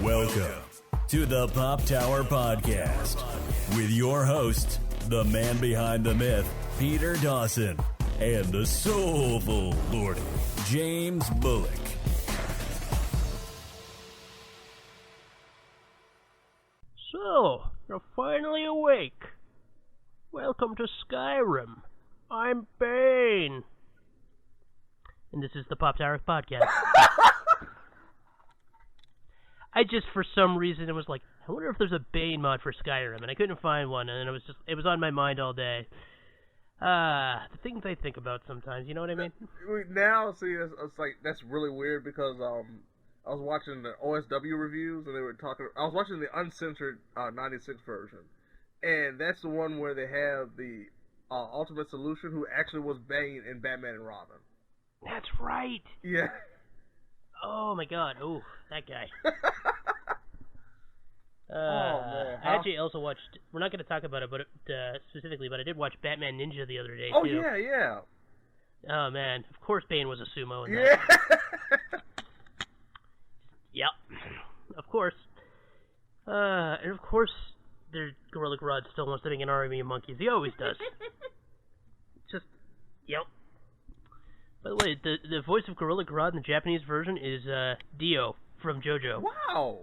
Welcome to the Pop Tower Podcast with your host, the man behind the myth, Peter Dawson, and the Soulful Lordy, James Bullock. So, you're finally awake. Welcome to Skyrim. I'm Bane. And this is the Pop Tower Podcast. I just, for some reason, it was like, I wonder if there's a Bane mod for Skyrim, and I couldn't find one, and it was on my mind all day. The things I think about sometimes, you know what I mean? Now, see, it's like, that's really weird because, I was watching the OSW reviews, and they were talking, I was watching the uncensored, 96 version, and that's the one where they have the, Ultimate Solution, who actually was Bane in Batman and Robin. That's right! Yeah. Oh my god, oh, that guy. Oh, man. I actually also watched, we're not going to talk about it specifically, but I did watch Batman Ninja the other day, oh, too. Oh, yeah. Oh, man. Of course Bane was a sumo in that. Yeah. Yep. Of course. And of course, Gorilla Grodd still wants to make an army of monkeys. He always does. Just, yep. By the way, the voice of Gorilla Grodd in the Japanese version is Dio from JoJo. Wow.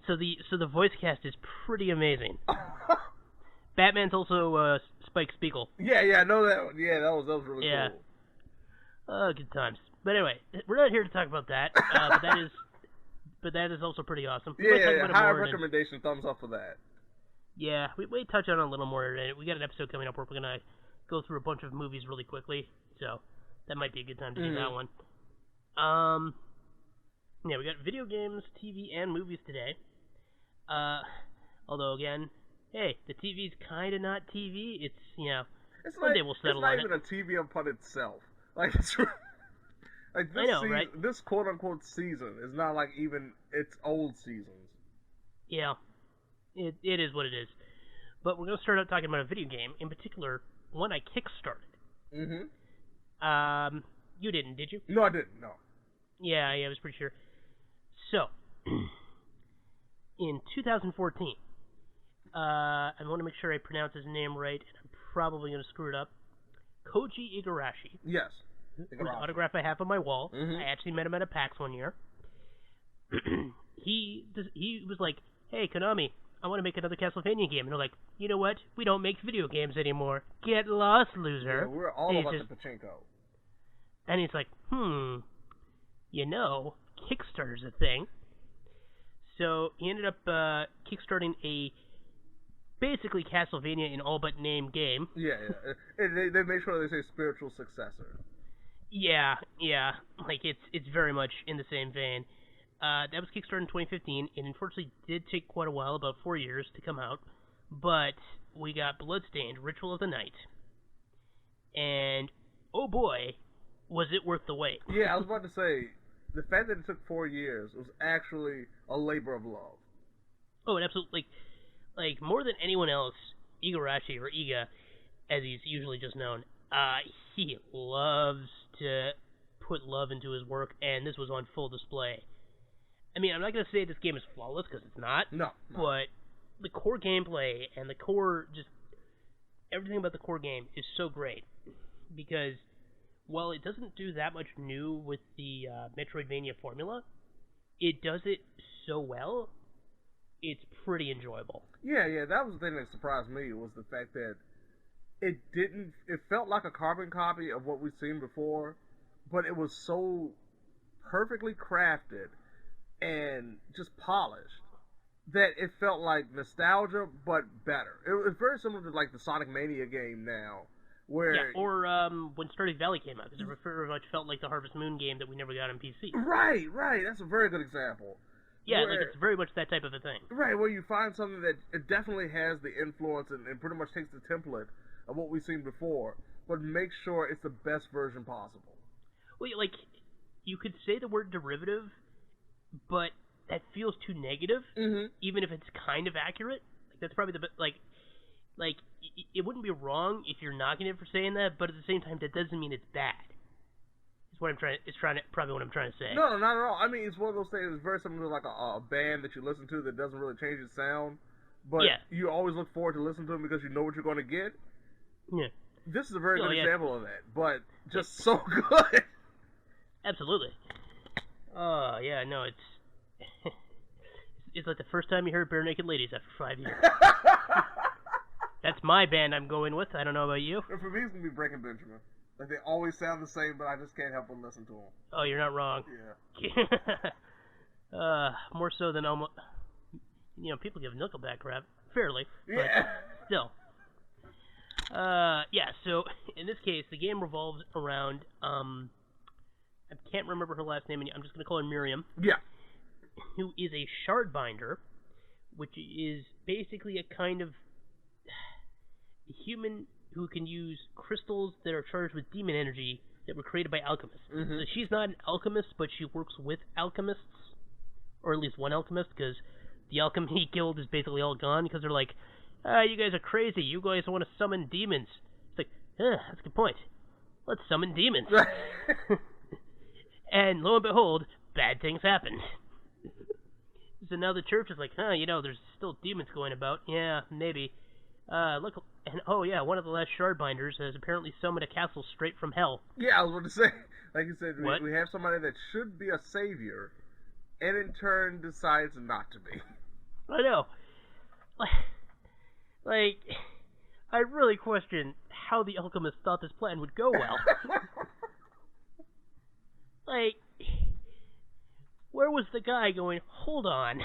So the voice cast is pretty amazing. Batman's also Spike Spiegel. Yeah, I know that one. Yeah, that was really cool. Good times. But anyway, we're not here to talk about that. But that is also pretty awesome. Yeah. High recommendation, thumbs up for that. Yeah, we touch on it a little more. We got an episode coming up where we're gonna go through a bunch of movies really quickly. So that might be a good time to do that one. Yeah, we got video games, TV, and movies today. Although, again, hey, the TV's kind of not TV. It's, one day we'll settle on it. It's not even a TV upon itself. Like, it's... Like this I know, right? This quote-unquote season is not like even its old seasons. Yeah, it is what it is. But we're going to start out talking about a video game, in particular, one I kickstarted. Mm-hmm. You didn't, did you? No, I didn't, no. Yeah, I was pretty sure. So, in 2014, I want to make sure I pronounce his name right, and I'm probably going to screw it up. Koji Igarashi. Yes. Whose autograph I have on my wall. Mm-hmm. I actually met him at a PAX one year. He was like, "Hey, Konami, I want to make another Castlevania game." And they're like, "You know what? We don't make video games anymore. Get lost, loser." Yeah, we're all about the pachinko. And he's like, Kickstarter's a thing. So he ended up kickstarting a basically Castlevania in all but name game. Yeah. They made sure they say spiritual successor. Yeah. Like, it's very much in the same vein. That was kickstarted in 2015. It unfortunately did take quite a while, about 4 years, to come out. But we got Bloodstained, Ritual of the Night. And, oh boy, was it worth the wait. Yeah, I was about to say, the fact that it took 4 years was actually a labor of love. Oh, it absolutely, like more than anyone else, Igarashi, or Iga, as he's usually just known, he loves to put love into his work, and this was on full display. I mean, I'm not going to say this game is flawless, because it's not. No. But the core gameplay and the core, just everything about the core game is so great. Because while it doesn't do that much new with the Metroidvania formula, it does it so well, it's pretty enjoyable. Yeah, that was the thing that surprised me, was the fact that it felt like a carbon copy of what we've seen before, but it was so perfectly crafted and just polished that it felt like nostalgia, but better. It was very similar to like the Sonic Mania game now, where when Stardew Valley came out, because it very much felt like the Harvest Moon game that we never got on PC. Right. That's a very good example. Yeah, like it's very much that type of a thing. Right, where you find something that it definitely has the influence and pretty much takes the template of what we've seen before, but makes sure it's the best version possible. Well, like, you could say the word derivative, but that feels too negative, even if it's kind of accurate. Like, that's probably the like, it wouldn't be wrong if you're knocking it for saying that, but at the same time, that doesn't mean it's bad. Probably what I'm trying to say. No, not at all. I mean, it's one of those things. It's very similar to like a band that you listen to that doesn't really change its sound, but you always look forward to listening to them because you know what you're going to get. Yeah. This is a very good example of that, but just so good. Absolutely. Yeah, no, it's like the first time you heard Bare Naked Ladies after 5 years. That's my band I'm going with. I don't know about you. For me, it's going to be Breaking Benjamin. Like, they always sound the same, but I just can't help but listen to them. Oh, you're not wrong. Yeah. More so than almost... people give Nickelback crap. Fairly. Yeah. But still. So, in this case, the game revolves around, I can't remember her last name, and I'm just going to call her Miriam. Yeah. Who is a shard binder, which is basically a kind of human who can use crystals that are charged with demon energy that were created by alchemists. Mm-hmm. So she's not an alchemist, but she works with alchemists, or at least one alchemist, because the alchemy guild is basically all gone, because they're like, you guys are crazy, you guys want to summon demons. It's like, that's a good point. Let's summon demons. And lo and behold, bad things happen. So now the church is like, there's still demons going about. Yeah, maybe. Look, and one of the last shardbinders has apparently summoned a castle straight from hell. Yeah, I was going to say, like you said, we have somebody that should be a savior, and in turn decides not to be. I know. Like, I really question how the alchemists thought this plan would go well. Like, where was the guy going, hold on,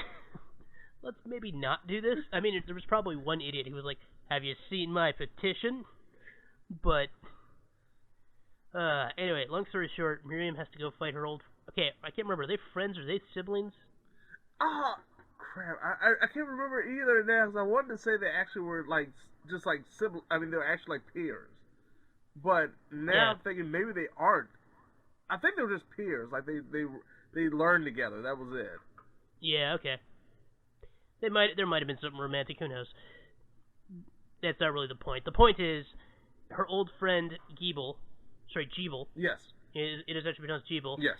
let's maybe not do this? I mean, there was probably one idiot who was like, have you seen my petition? But, anyway, long story short, Miriam has to go fight her old... Okay, I can't remember, are they friends or are they siblings? Crap, I can't remember either now, because I wanted to say they actually were, like, just like siblings. I mean, they were actually like peers. But now I'm thinking maybe they aren't. I think they were just peers. Like, they learned together. That was it. Yeah, okay. There might have been something romantic. Who knows? That's not really the point. The point is, her old friend Jeeble. Yes. It is actually pronounced Jeeble. Yes.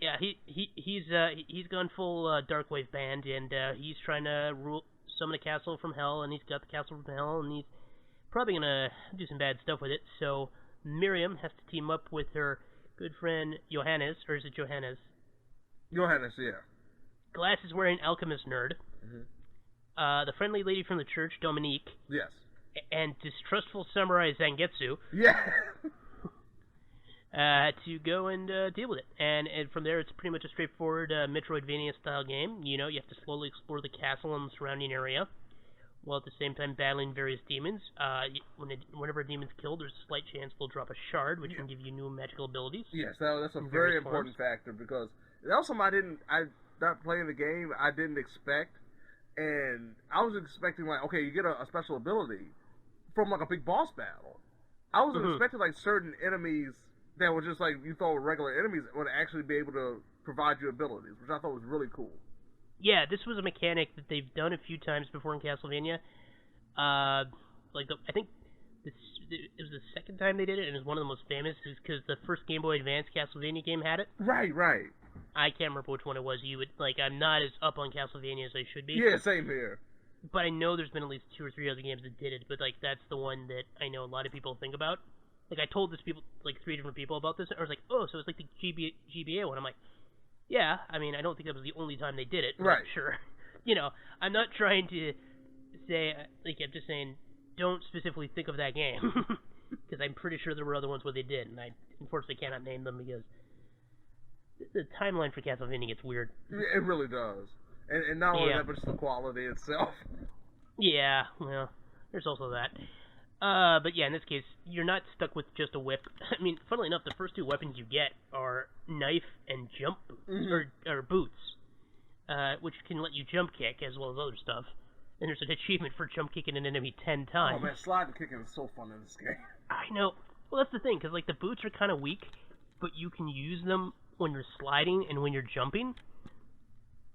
Yeah, he's gone full Darkwave band, and he's trying to summon a castle from hell, and he's got the castle from hell, and he's probably gonna do some bad stuff with it. So Miriam has to team up with her good friend Johannes, or is it Johannes? Johannes, yeah. Glasses-wearing alchemist nerd. Mm-hmm. The friendly lady from the church, Dominique. Yes. And distrustful samurai Zangetsu. Yeah. To go and deal with it. And from there, it's pretty much a straightforward Metroidvania-style game. You have to slowly explore the castle and the surrounding area, while at the same time battling various demons. Whenever a demon's killed, there's a slight chance they'll drop a shard, which can give you new magical abilities. Yes, that's a very important factor, because that was something not playing the game, I didn't expect. And I was expecting, like, okay, you get a special ability from, like, a big boss battle. I was expecting, like, certain enemies that were just, like, you thought were regular enemies would actually be able to provide you abilities, which I thought was really cool. Yeah, this was a mechanic that they've done a few times before in Castlevania. I think it was the second time they did it, and it was one of the most famous, because the first Game Boy Advance Castlevania game had it. Right. I can't remember which one it was. I'm not as up on Castlevania as I should be. Yeah, same here. But I know there's been at least 2 or 3 other games that did it, but, like, that's the one that I know a lot of people think about. Like, I told 3 different people about this, and I was like, oh, so it's like the GBA one. I'm like, yeah, I mean, I don't think that was the only time they did it. Right. Sure. I'm not trying to say, I'm just saying, don't specifically think of that game. Because I'm pretty sure there were other ones where they did, and I unfortunately cannot name them because the timeline for Castlevania gets weird. It really does. And not only that, but just the quality itself. Yeah, well, there's also that. But yeah, in this case, you're not stuck with just a whip. I mean, funnily enough, the first 2 weapons you get are knife and jump boots, or boots, which can let you jump kick as well as other stuff. And there's an achievement for jump kicking an enemy 10 times. Oh man, sliding kicking is so fun in this game. I know. Well, that's the thing, because, like, the boots are kind of weak, but you can use them when you're sliding and when you're jumping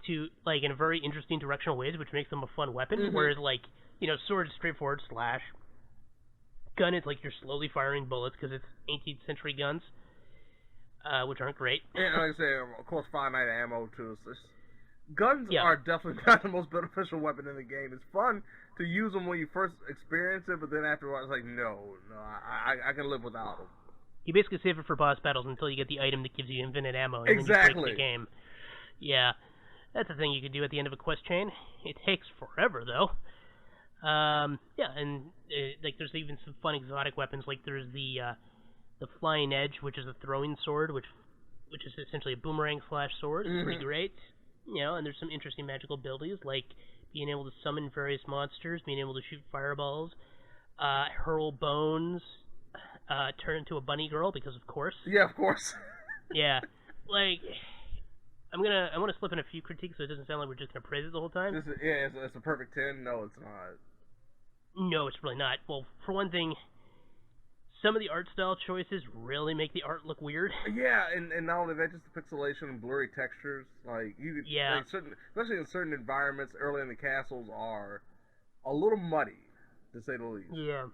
to, like, in a very interesting directional ways, which makes them a fun weapon. Whereas, like, sword is straightforward, slash. Gun is like you're slowly firing bullets because it's 18th century guns. which aren't great. Yeah, like I say, of course, finite ammo too. So guns Yeah. are definitely not the most beneficial weapon in the game. It's fun to use them when you first experience it, but then afterwards, it's like, no, I can live without them. You basically save it for boss battles until you get the item that gives you infinite ammo, and then you break the game. Yeah, that's the thing you can do at the end of a quest chain. It takes forever, though. Yeah, and like there's even some fun exotic weapons. Like there's the Flying Edge, which is a throwing sword, which is essentially a boomerang / sword. It's pretty great. You know, and there's some interesting magical abilities, like being able to summon various monsters, being able to shoot fireballs, hurl bones, turn into a bunny girl, because of course. Yeah, of course. Yeah, like I want to slip in a few critiques, so it doesn't sound like we're just gonna praise it the whole time. It's a perfect 10. No, it's not. No, it's really not. Well, for one thing, some of the art style choices really make the art look weird. Yeah, and not only that, just the pixelation and blurry textures. Like you could, yeah, like especially in certain environments, early in the castles are a little muddy, to say the least. Yeah.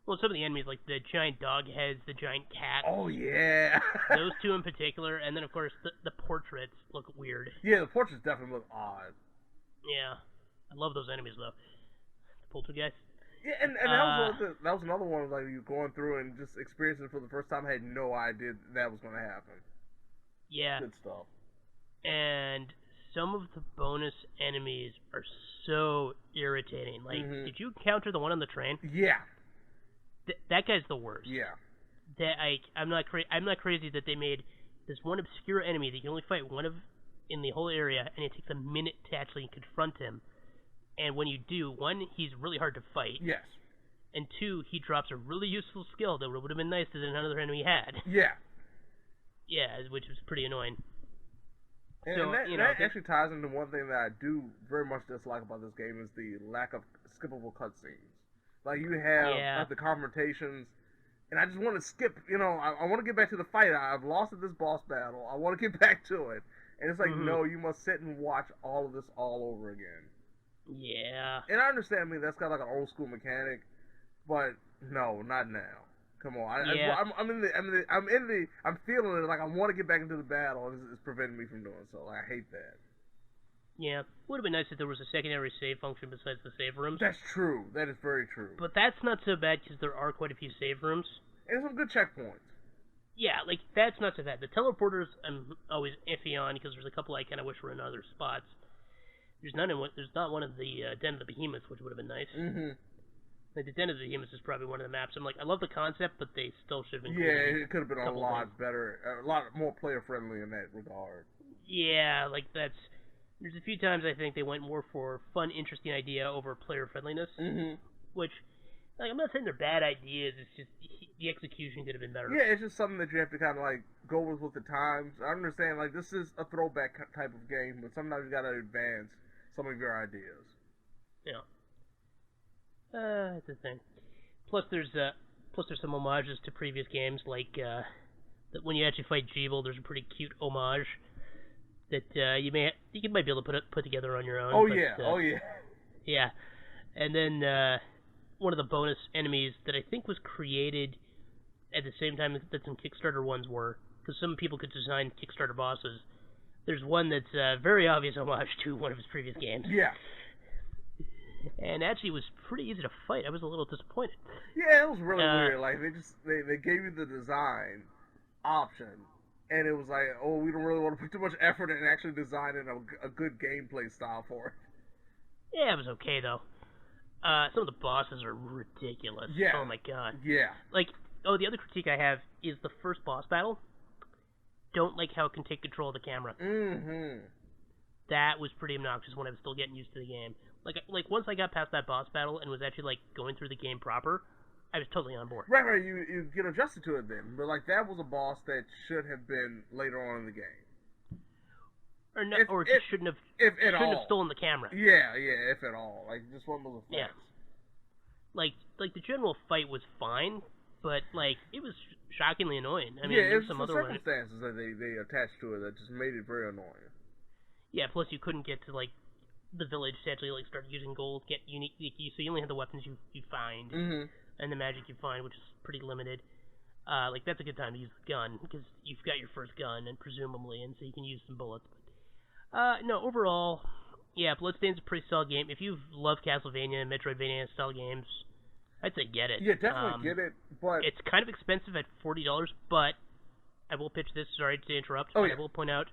Well, some of the enemies, like the giant dog heads, the giant cats. Oh, yeah. Those two in particular, and then, of course, the portraits look weird. Yeah, the portraits definitely look odd. Yeah. I love those enemies, though. The poltergeist. Yeah, and that was another one, like, you going through and just experiencing it for the first time. I had no idea that was going to happen. Yeah. Good stuff. And some of the bonus enemies are so irritating. Like, did you encounter the one on the train? Yeah. That guy's the worst. Yeah. I'm not crazy that they made this one obscure enemy that you can only fight one of in the whole area, and it takes a minute to actually confront him. And when you do, one, he's really hard to fight. Yes. And two, he drops a really useful skill that would have been nice that another enemy had. Yeah. Yeah, which was pretty annoying. And so, that actually ties into one thing that I do very much dislike about this game is the lack of skippable cutscenes. Like, you have like, the confrontations, and I just want to skip, I want to get back to the fight. I've lost at this boss battle. I want to get back to it. And it's like, no, you must sit and watch all of this all over again. Yeah. And I understand, that's got like an old school mechanic, but no, not now. Come on. I'm feeling it, like I want to get back into the battle, and it's preventing me from doing so. Like, I hate that. Yeah, it would have been nice if there was a secondary save function besides the save rooms. That's true. That is very true. But that's not so bad because there are quite a few save rooms. And some good checkpoints. Yeah, like, that's not so bad. The teleporters I'm always iffy on because there's a couple I kind of wish were in other spots. There's not one of the Den of the Behemoths, which would have been nice. Like, the Den of the Behemoths is probably one of the maps. I'm like, I love the concept, but they still should have been. Yeah, it could have been a lot better, a lot more player friendly in that regard. Yeah, like there's a few times I think they went more for fun, interesting idea over player friendliness, which, like, I'm not saying they're bad ideas, it's just the execution could have been better. Yeah, it's just something that you have to kind of, like, go with the times. I understand, like, this is a throwback type of game, but sometimes you gotta advance some of your ideas. Yeah. That's the thing. Plus there's some homages to previous games, like, that when you actually fight Jeeble, there's a pretty cute homage that you might be able to put together on your own. Oh yeah. Yeah, and then one of the bonus enemies that I think was created at the same time that some Kickstarter ones were, because some people could design Kickstarter bosses. There's one that's a very obvious homage to one of his previous games. Yeah. And actually, it was pretty easy to fight. I was a little disappointed. Yeah, it was really weird. Like they gave you the design option. And it was like, oh, we don't really want to put too much effort in actually designing a good gameplay style for it. Yeah, it was okay, though. Some of the bosses are ridiculous. Yeah. Oh, my God. Yeah. Like, the other critique I have is the first boss battle. Don't like how it can take control of the camera. That was pretty obnoxious when I was still getting used to the game. Like once I got past that boss battle and was actually, like, going through the game proper, I was totally on board. Right, you get adjusted to it then. But, like, that was a boss that should have been later on in the game. Or it shouldn't have stolen the camera. Yeah, if at all. Like, just one of those effects. Yeah. Like, the general fight was fine, but, like, it was shockingly annoying. I mean, yeah, there's some other circumstances that they attached to it that just made it very annoying. Yeah, plus you couldn't get to, like, the village to actually, like, start using gold, get unique, so you only had the weapons you find. And the magic you find, which is pretty limited. Like, that's a good time to use the gun, because you've got your first gun, and presumably, and so you can use some bullets. But, no, overall, yeah, Bloodstained's a pretty solid game. If you love Castlevania and Metroidvania-style games, I'd say get it. Yeah, definitely get it, but... It's kind of expensive at $40, but I will pitch this, sorry to interrupt, but I will point out,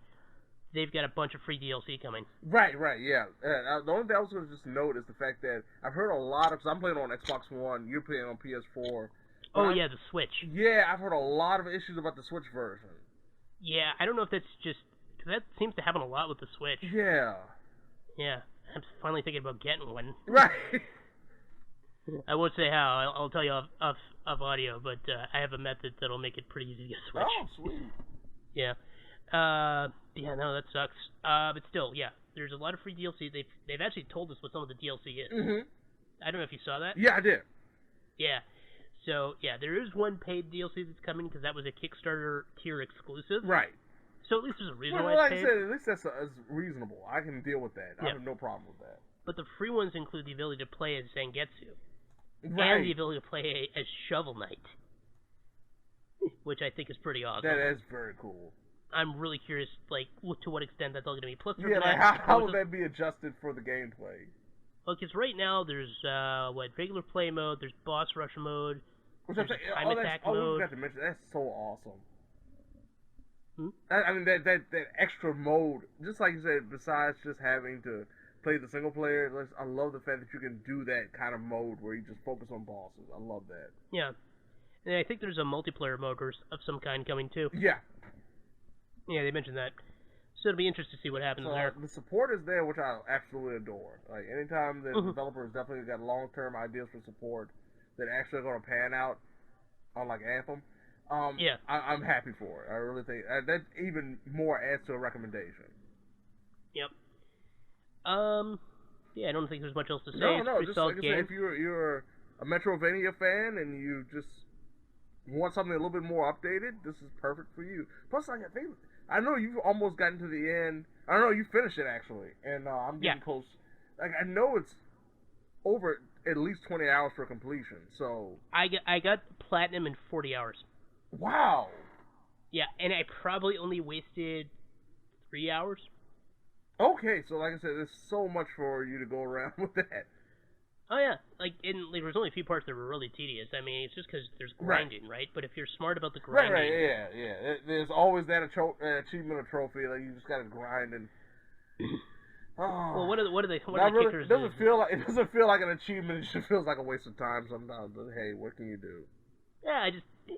they've got a bunch of free DLC coming. Right, yeah. The only thing I was going to just note is the fact that I've heard a lot of... Because I'm playing on Xbox One, you're playing on PS4... Oh, yeah, the Switch. Yeah, I've heard a lot of issues about the Switch version. Yeah, I don't know if that's just... Because that seems to happen a lot with the Switch. Yeah. Yeah, I'm finally thinking about getting one. Right. I won't say how. I'll tell you off audio, but I have a method that'll make it pretty easy to get a Switch. Oh, sweet. Yeah. Yeah, no, that sucks. But still, yeah, there's a lot of free DLC. They've actually told us what some of the DLC is. Mm-hmm. I don't know if you saw that. Yeah, I did. Yeah. So, yeah, there is one paid DLC that's coming because that was a Kickstarter tier exclusive. Right. So at least there's a reason why like it's paid. I said, at least that's reasonable. I can deal with that. Yeah. I have no problem with that. But the free ones include the ability to play as Zangetsu. Right. And the ability to play as Shovel Knight. Which I think is pretty awesome. That is very cool. I'm really curious, like, to what extent that's all going to be. Plus, yeah, like how would that be adjusted for the gameplay? Well, because right now there's, regular play mode, there's boss rush mode, which there's time attack mode. We forgot to mention, that's so awesome. Hmm? I mean, that extra mode, just like you said, besides just having to play the single player, I love the fact that you can do that kind of mode where you just focus on bosses. I love that. Yeah. And I think there's a multiplayer mode of some kind coming too. Yeah. Yeah, they mentioned that. So it'll be interesting to see what happens there. The support is there, which I absolutely adore. Like, anytime the developer has definitely got long-term ideas for support that actually are going to pan out on, like, Anthem, yeah. I'm happy for it. I really think that even more adds to a recommendation. Yep. Yeah, I don't think there's much else to say. No, it's just solid like I said, if you're a Metrovania fan and you just want something a little bit more updated, this is perfect for you. Plus, like, I know you've almost gotten to the end. I don't know, you finished it actually, and I'm getting close. Like, I know it's over at least 20 hours for completion. So I got platinum in 40 hours. Wow. Yeah, and I probably only wasted 3 hours. Okay, so like I said, there's so much for you to go around with that. Oh yeah, like there was only a few parts that were really tedious. I mean, it's just because there's grinding, right? But if you're smart about the grinding, right, yeah. There's always that achievement or trophy that you just gotta grind and. Oh. Well, what are the kickers? It doesn't feel like an achievement. It just feels like a waste of time sometimes. But hey, what can you do? Yeah,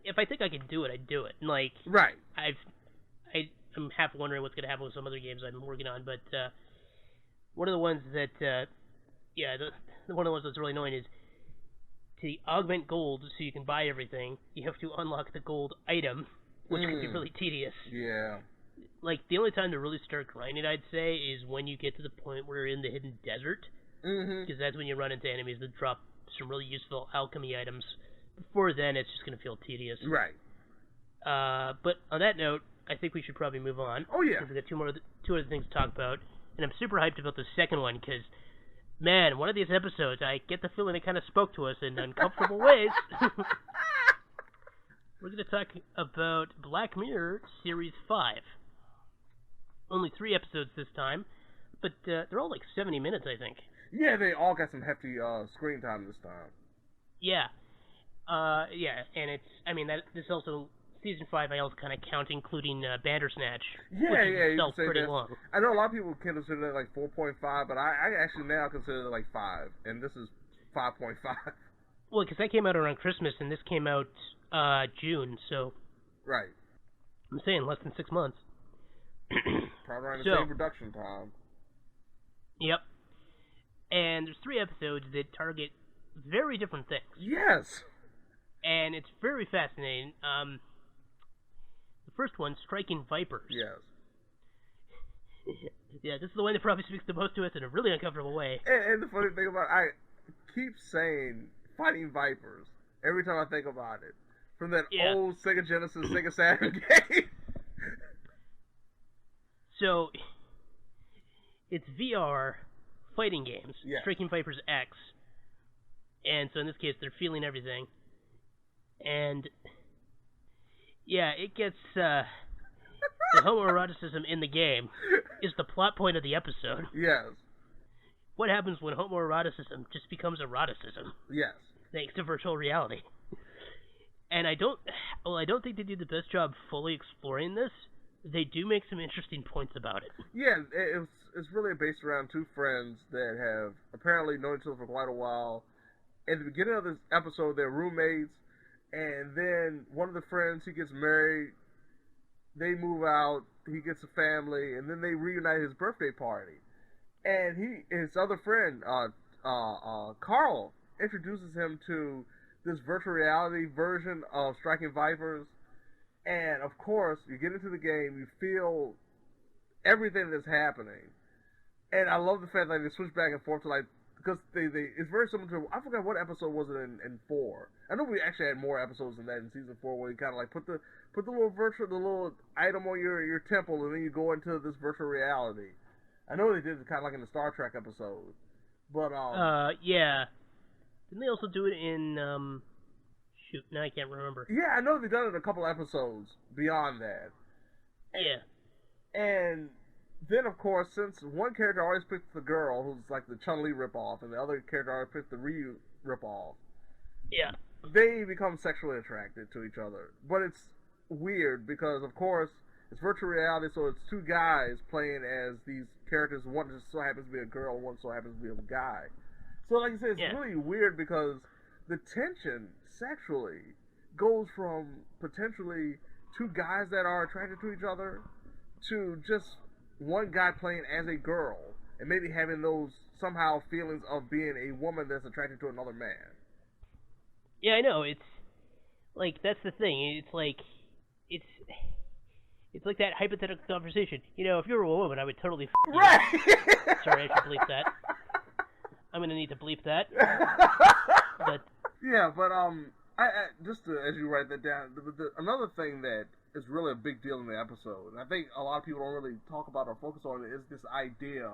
if I think I can do it, I do it. And like, right. I'm half wondering what's gonna happen with some other games I'm working on, but one of the ones that one of the ones that's really annoying is to augment gold so you can buy everything, you have to unlock the gold item, which can be really tedious. Yeah. Like, the only time to really start grinding, I'd say, is when you get to the point where you're in the hidden desert. Because that's when you run into enemies that drop some really useful alchemy items. Before then, it's just going to feel tedious. Right. But on that note, I think we should probably move on. Oh, yeah. Because we've got two other things to talk about. And I'm super hyped about the second one, because, man, one of these episodes, I get the feeling it kind of spoke to us in uncomfortable ways. We're going to talk about Black Mirror Series 5. Only 3 episodes this time, but they're all like 70 minutes, I think. Yeah, they all got some hefty screen time this time. Yeah. And this also, Season 5 I also kind of count including Bandersnatch, which is itself pretty long. I know a lot of people consider that like 4.5, but I actually now consider it like 5, and this is 5.5. Well, because that came out around Christmas, and this came out June, so... Right. I'm saying less than 6 months. Probably around the same production time. Yep. And there's 3 episodes that target very different things. Yes! And it's very fascinating. The first one, Striking Vipers. Yes. Yeah, this is the one that probably speaks the most to us in a really uncomfortable way. And the funny thing about it, I keep saying Fighting Vipers every time I think about it. From that old Sega Genesis, Sega Saturn game. So, it's VR fighting games, Striking Vipers X, and so in this case, they're feeling everything, and Yeah, it gets, the homoeroticism in the game is the plot point of the episode. Yes. What happens when homoeroticism just becomes eroticism? Yes. Thanks to virtual reality. And I don't think they do the best job fully exploring this. They do make some interesting points about it. Yeah, it's really based around two friends that have apparently known each other for quite a while. At the beginning of this episode, they're roommates, and then one of the friends, he gets married, they move out, he gets a family, and then they reunite his birthday party. And his other friend, Carl, introduces him to this virtual reality version of Striking Vipers. And, of course, you get into the game, you feel everything that's happening. And I love the fact that they switch back and forth to, like, because it's very similar to, I forgot what episode was it in 4. I know we actually had more episodes than that in season 4, where you kind of, like, put the little item on your temple, and then you go into this virtual reality. I know they did it kind of like in the Star Trek episode. But, yeah. Didn't they also do it in, shoot, now I can't remember. Yeah, I know they've done it in a couple episodes beyond that. Yeah. And then, of course, since one character always picks the girl, who's like the Chun-Li ripoff, and the other character always picks the Ryu ripoff, yeah, they become sexually attracted to each other. But it's weird because, of course, it's virtual reality, so it's two guys playing as these characters. One just so happens to be a girl, one so happens to be a guy. So, like I said, it's really weird because the tension sexually goes from potentially two guys that are attracted to each other to just one guy playing as a girl and maybe having those somehow feelings of being a woman that's attracted to another man. Yeah, I know. It's like, that's the thing. It's like that hypothetical conversation. You know, if you were a woman, I would totally right. Sorry, I should bleep that. I'm gonna need to bleep that. But yeah, but I just as you write that down, another thing that is really a big deal in the episode, and I think a lot of people don't really talk about or focus on it, is this idea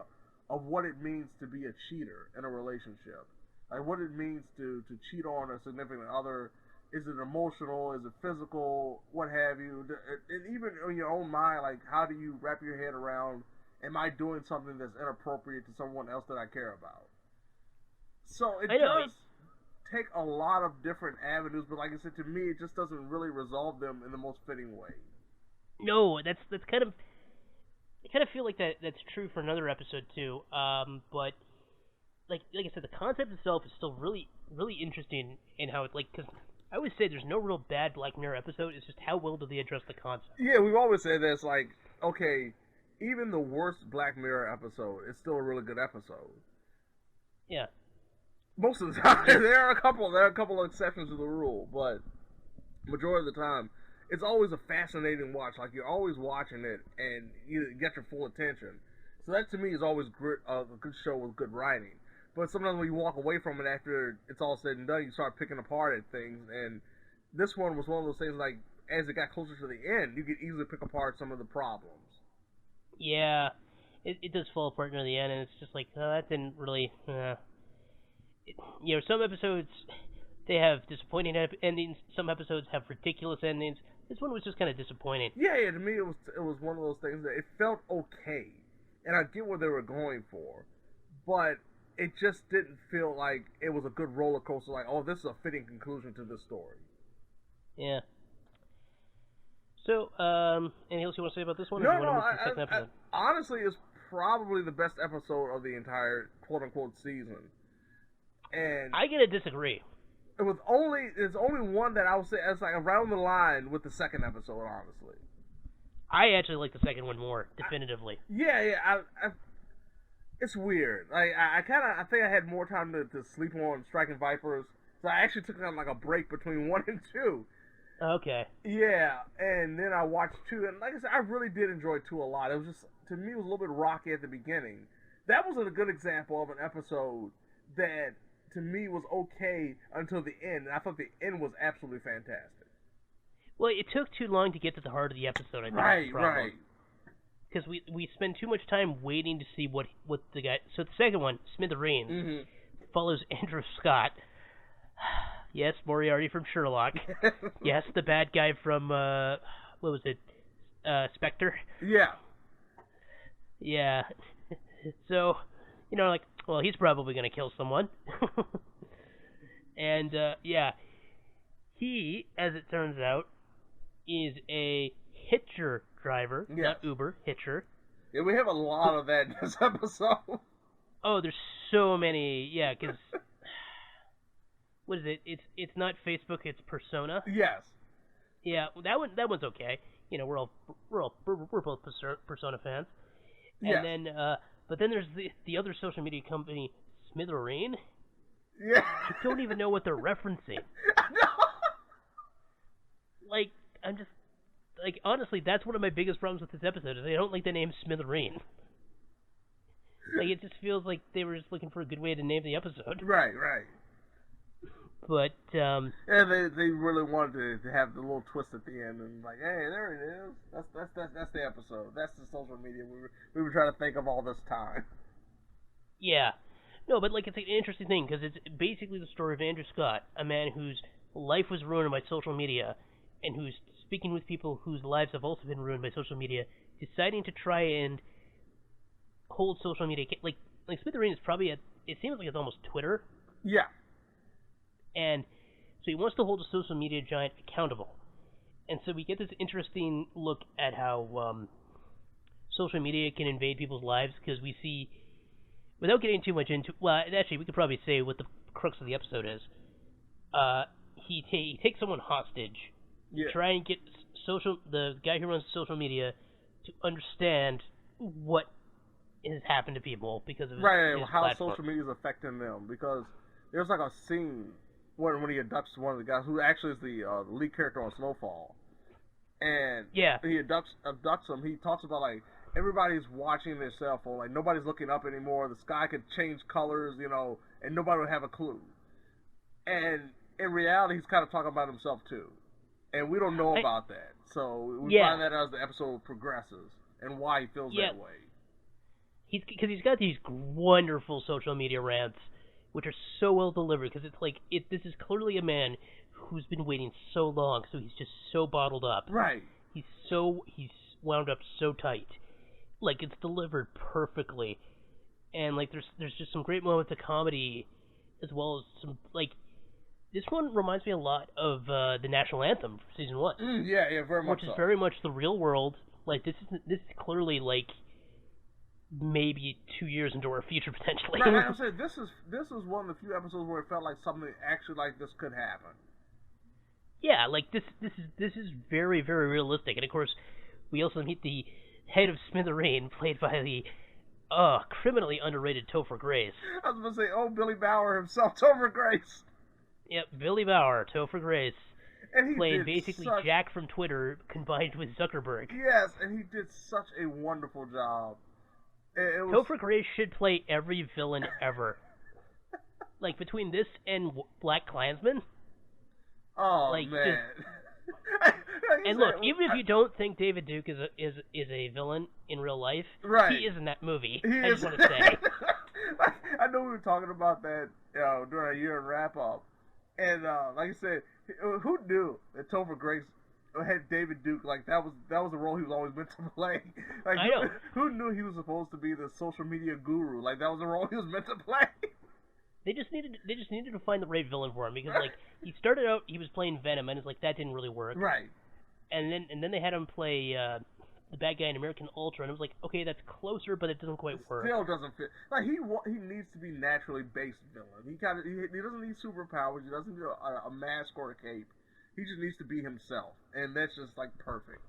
of what it means to be a cheater in a relationship. Like, what it means to cheat on a significant other. Is it emotional? Is it physical? What have you? And even in your own mind, like, how do you wrap your head around, am I doing something that's inappropriate to someone else that I care about? So it does take a lot of different avenues, but like I said, to me, it just doesn't really resolve them in the most fitting way. No, that's kind of, I kind of feel like that's true for another episode too. But like I said, the concept itself is still really, really interesting in how it, like, because I always say there's no real bad Black Mirror episode. It's just how well do they address the concept. Yeah, we've always said this, like, okay, even the worst Black Mirror episode is still a really good episode. Yeah. Most of the time, there are a couple of exceptions to the rule, but majority of the time, it's always a fascinating watch. Like, you're always watching it, and you get your full attention. So that, to me, is always a good show with good writing. But sometimes when you walk away from it after it's all said and done, you start picking apart at things. And this one was one of those things, like, as it got closer to the end, you could easily pick apart some of the problems. Yeah, it does fall apart near the end, and it's just like, that didn't really... you know, some episodes, they have disappointing endings. Some episodes have ridiculous endings. This one was just kind of disappointing. Yeah, to me it was one of those things that it felt okay. And I get what they were going for. But it just didn't feel like it was a good roller coaster, like, oh, this is a fitting conclusion to this story. Yeah. So, anything else you want to say about this one? Honestly, it's probably the best episode of the entire quote-unquote season. And I gotta disagree. There's only one that I would say is like around the line with the second episode, honestly. I actually like the second one more, definitively. It's weird. Like, I think I had more time to sleep on Striking Vipers, so I actually took like a break between 1 and 2. Okay. Yeah, and then I watched 2, and like I said, I really did enjoy 2 a lot. It was just, to me, it was a little bit rocky at the beginning. That was a good example of an episode that, to me, was okay until the end, and I thought the end was absolutely fantastic. Well, it took too long to get to the heart of the episode, I think. Right. Because we spend too much time waiting to see what the guy... So the second one, Smithereens, follows Andrew Scott. Yes, Moriarty from Sherlock. Yes, the bad guy from, what was it? Spectre? Yeah. Yeah. So, like, well, he's probably going to kill someone. And, yeah. He, as it turns out, is a hitcher driver, not Uber, hitcher. Yeah, we have a lot of that in this episode. Oh, there's so many, yeah, because... What is it? It's not Facebook, it's Persona. Yes. Yeah, that one's okay. We're both Persona fans. And then, but then there's the other social media company, Smithereen. Yeah. I don't even know what they're referencing. No. Like, I'm just, like, honestly, that's one of my biggest problems with this episode, is I don't like the name Smithereen. Like, it just feels like they were just looking for a good way to name the episode. Right. But, yeah, they really wanted to have the little twist at the end, and like, hey, there it is. That's the episode. That's the social media we were trying to think of all this time. Yeah. No, but, like, it's an interesting thing, because it's basically the story of Andrew Scott, a man whose life was ruined by social media, and who's speaking with people whose lives have also been ruined by social media, deciding to try and hold social media... Like Smithereen is probably it seems like it's almost Twitter. Yeah. And so he wants to hold a social media giant accountable. And so we get this interesting look at how social media can invade people's lives, because we see, without getting too much into... Well, actually, we could probably say what the crux of the episode is. He takes someone hostage to try and get the guy who runs social media to understand what has happened to people because of his how platform. social media is affecting them. Because there's like a scene when he abducts one of the guys, who actually is the lead character on Snowfall, and he abducts him. He talks about, like, everybody's watching their cell phone, like, nobody's looking up anymore. The sky could change colors, and nobody would have a clue. And in reality, he's kind of talking about himself too, and we don't know about that. So we find that as the episode progresses and why he feels that way. Because he's got these wonderful social media rants, which are so well delivered, because it's like, this is clearly a man who's been waiting so long, so he's just so bottled up. Right. He's wound up so tight. Like, it's delivered perfectly. And, like, there's just some great moments of comedy, as well as some, like, this one reminds me a lot of the national anthem for season 1. Yeah, very much which is very much the real world. Like, this is clearly, like, maybe 2 years into our future, potentially. Right, like I said, this is one of the few episodes where it felt like something actually like this could happen. Yeah, like, this is very, very realistic. And, of course, we also meet the head of Smithereen, played by the criminally underrated Topher Grace. I was going to say, Billy Bauer himself, Topher Grace. Yep, Billy Bauer, Topher Grace. And he playing basically Jack from Twitter combined with Zuckerberg. Yes, and he did such a wonderful job. Topher Grace should play every villain ever. Like, between this and Black Klansman. Oh, like, man. And look, even if you don't think David Duke is a villain in real life, right, he is in that movie. I just want to say. I know we were talking about that during our year-end wrap-up. And like I said, who knew that Topher Grace had David Duke? Like, that was the role he was always meant to play. Like, I know. Who knew he was supposed to be the social media guru? Like, that was the role he was meant to play. They just needed to find the right villain for him, because like, he started out, he was playing Venom, and it's like, that didn't really work. Right. And then they had him play the bad guy in American Ultra, and I was like, okay, that's closer, but it doesn't quite work. Still doesn't fit. Like, he needs to be naturally based villain. He doesn't need superpowers. He doesn't need a mask or a cape. He just needs to be himself, and that's just like perfect.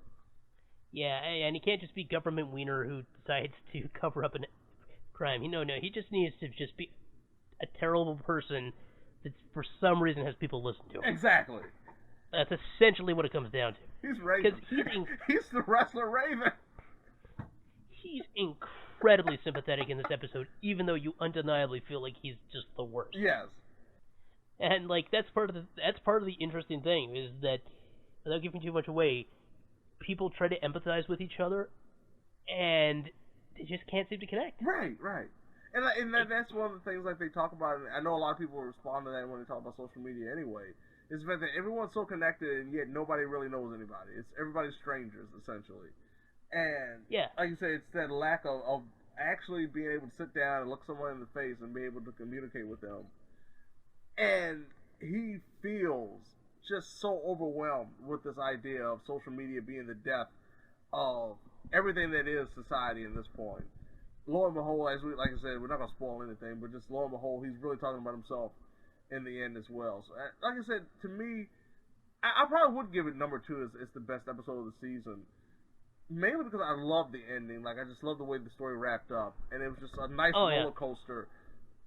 Yeah, and he can't just be government wiener who decides to cover up a crime. No, he just needs to just be a terrible person that for some reason has people listen to him. Exactly. That's essentially what it comes down to. He's Raven. He's the wrestler Raven. He's incredibly sympathetic in this episode, even though you undeniably feel like he's just the worst. Yes. And like that's part of the interesting thing, is that, without giving too much away, people try to empathize with each other, and they just can't seem to connect. Right. that's one of the things like they talk about. And I know a lot of people respond to that when they talk about social media anyway. Is the fact that everyone's so connected and yet nobody really knows anybody. It's everybody's strangers essentially. And like you said, it's that lack of actually being able to sit down and look someone in the face and be able to communicate with them. And he feels just so overwhelmed with this idea of social media being the death of everything that is society at this point. Lo and behold, like I said, we're not gonna spoil anything, but just lo and behold, he's really talking about himself in the end as well. So, like I said, to me, I probably would give it number 2 as the best episode of the season. Mainly because I love the ending. Like, I just love the way the story wrapped up. And it was just a nice roller coaster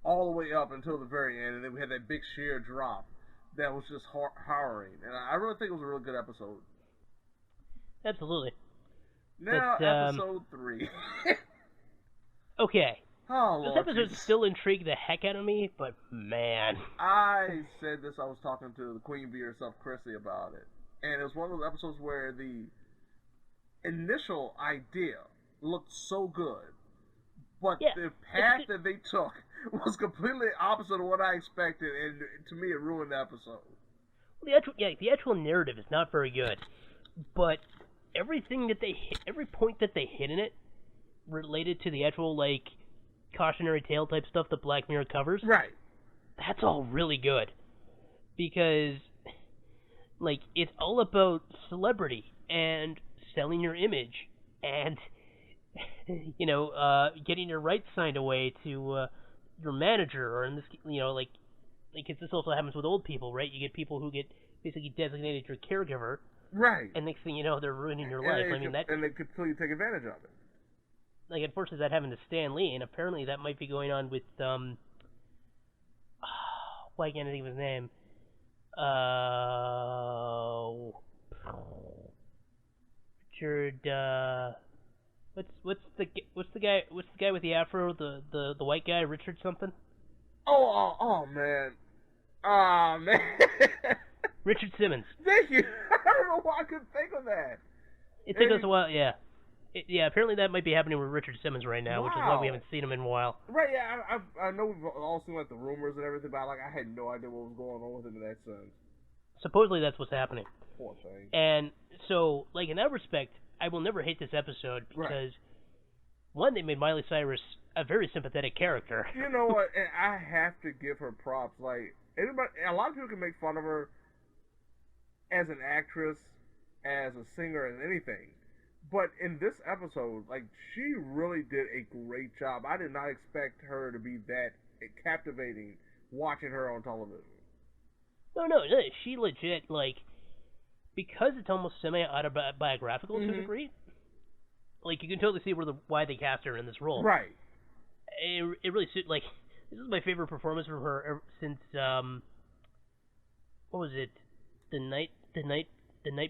all the way up until the very end. And then we had that big sheer drop that was just harrowing. And I really think it was a really good episode. Absolutely. Now, episode 3. Okay. Oh, this Lord episode Jesus. still intrigued the heck out of me, but man. I said this, I was talking to the Queen Bee herself, Chrissy, about it. And it was one of those episodes where the initial idea looked so good, but the path that they took was completely opposite of what I expected, and to me it ruined the episode. The actual narrative is not very good, but everything that every point that they hit in it related to the actual, like, cautionary tale type stuff that Black Mirror covers. Right. That's all really good. Because, like, it's all about celebrity and selling your image and, you know, getting your rights signed away to your manager, or in this, you know, like, because this also happens with old people, right? You get people who get basically designated your caregiver. Right. And next thing you know, they're ruining your life. And they completely take advantage of it. Like, unfortunately, that happened to Stan Lee, and apparently that might be going on with, why can't I think of his name? Richard, what's the guy with the afro, the white guy, Richard something? Oh, man. Oh, man. Richard Simmons. Thank you. I don't know why I couldn't think of that. It took us a while, yeah. Apparently that might be happening with Richard Simmons right now, which is why we haven't seen him in a while. Right, yeah, I know we've all seen, like, the rumors and everything, but, like, I had no idea what was going on with him in that sense. Supposedly that's what's happening. Poor thing. And so, like, in that respect, I will never hate this episode because, one, they made Miley Cyrus a very sympathetic character. You know what? And I have to give her props. Like, a lot of people can make fun of her as an actress, as a singer, as anything. But in this episode, like, she really did a great job. I did not expect her to be that captivating watching her on television. No, she legit, like, because it's almost semi-autobiographical to a degree, like, you can totally see why they cast her in this role. Right. It really suits, like, this is my favorite performance from her since, what was it, the night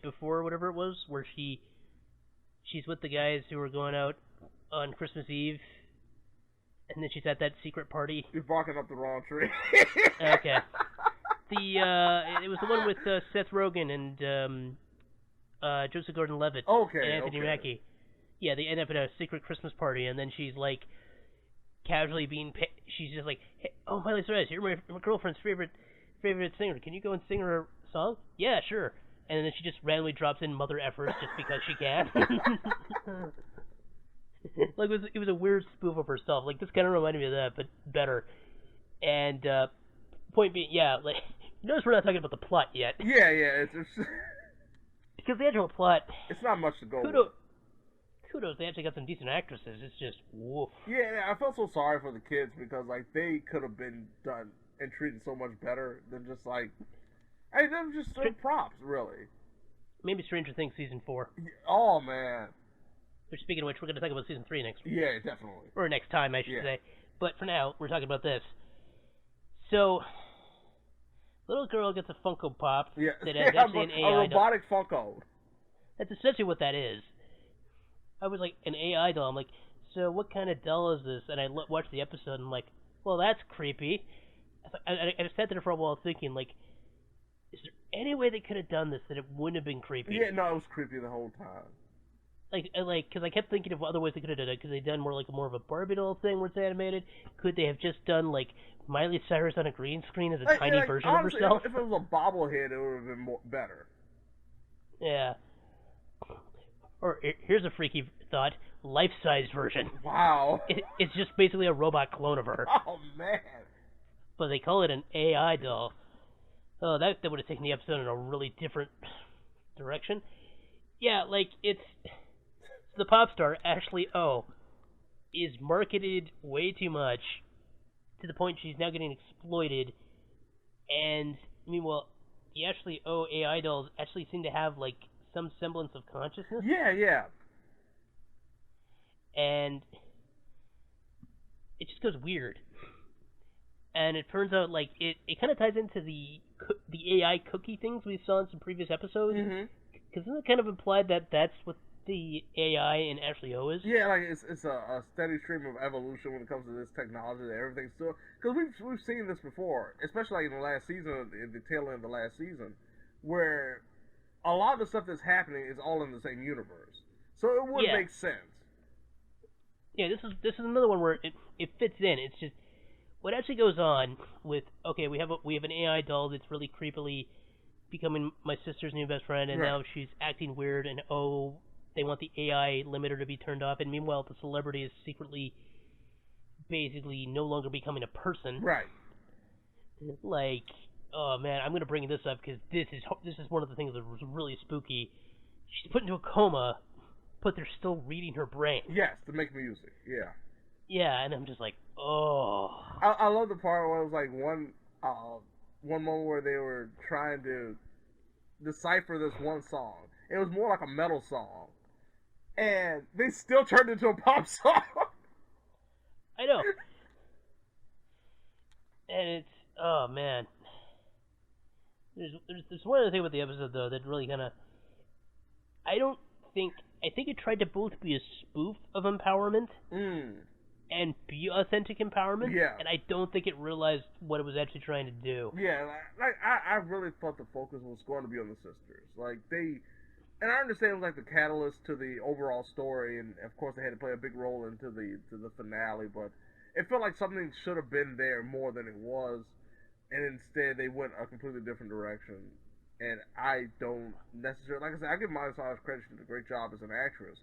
before, or whatever it was, where she's with the guys who were going out on Christmas Eve, and then she's at that secret party. You're barking up the wrong tree. Okay. It was the one with Seth Rogen and Joseph Gordon-Levitt and Anthony Mackie. Yeah, they end up at a secret Christmas party, and then she's like casually she's just like, hey, "Oh, Miley Cyrus, you're my girlfriend's favorite singer. Can you go and sing her a song?" "Yeah, sure." And then she just randomly drops in Mother Effers just because she can. Like, it was a weird spoof of herself. Like, this kind of reminded me of that, but better. And point being, like, notice we're not talking about the plot yet. Yeah, it's because the actual plot, it's not much to go with. Kudos, they actually got some decent actresses. It's just woof. Yeah, I felt so sorry for the kids because, like, they could have been done and treated so much better than just, like, hey, them just props, really. Maybe Stranger Things Season 4. Oh, man. Which, speaking of which, we're going to talk about Season 3 next week. Yeah, definitely. Or next time, I should say. But for now, we're talking about this. So, little girl gets a Funko Pop that has actually an AI a robotic Funko. That's essentially what that is. I was like, an AI doll. I'm like, so what kind of doll is this? And I watched the episode, and I'm like, well, that's creepy. I sat there for a while thinking, like, is there any way they could have done this that it wouldn't have been creepy? Yeah, no, it was creepy the whole time. because I kept thinking of other ways they could have done it. Could they done more of a Barbie doll thing where it's animated? Could they have just done like Miley Cyrus on a green screen as a tiny version honestly, of herself? If it was a bobblehead, it would have been better. Yeah. Or here's a freaky thought: life-size version. Wow. It's just basically a robot clone of her. Oh man. But they call it an AI doll. Oh, that would have taken the episode in a really different direction. Yeah, like it's the pop star Ashley O is marketed way too much to the point she's now getting exploited. And meanwhile, the Ashley O AI dolls actually seem to have like some semblance of consciousness. Yeah. And it just goes weird. And it turns out like it kind of ties into the AI cookie things we saw in some previous episodes. Because isn't it kind of implied that that's what the AI in Ashley O is? Yeah, like it's a steady stream of evolution when it comes to this technology. That everything's still, because we've seen this before, especially like in the last season, in the tail end of the last season, where a lot of the stuff that's happening is all in the same universe, so it would make sense. Yeah, this is another one where it fits in. It's just what actually goes on with we have an AI doll that's really creepily becoming my sister's new best friend, and now she's acting weird, and they want the AI limiter to be turned off, and meanwhile the celebrity is secretly basically no longer becoming a person. Right. Like, oh man, I'm gonna bring this up because this is one of the things that was really spooky. She's put into a coma, but they're still reading her brain. Yes, to make music. Yeah. Yeah, and I'm just like, oh. I love the part where it was like one moment where they were trying to decipher this one song. It was more like a metal song, and they still turned it into a pop song. I know. And it's, oh man. There's one other thing with the episode though that really kind of, I think it tried to both be a spoof of empowerment and be authentic empowerment. Yeah. And I don't think it realized what it was actually trying to do. Yeah, like I really thought the focus was going to be on the sisters. Like and I understand it was like the catalyst to the overall story, and of course they had to play a big role into the finale, but it felt like something should have been there more than it was, and instead they went a completely different direction. And I don't necessarily, like I said, I give Miley Cyrus credit. She did a great job as an actress.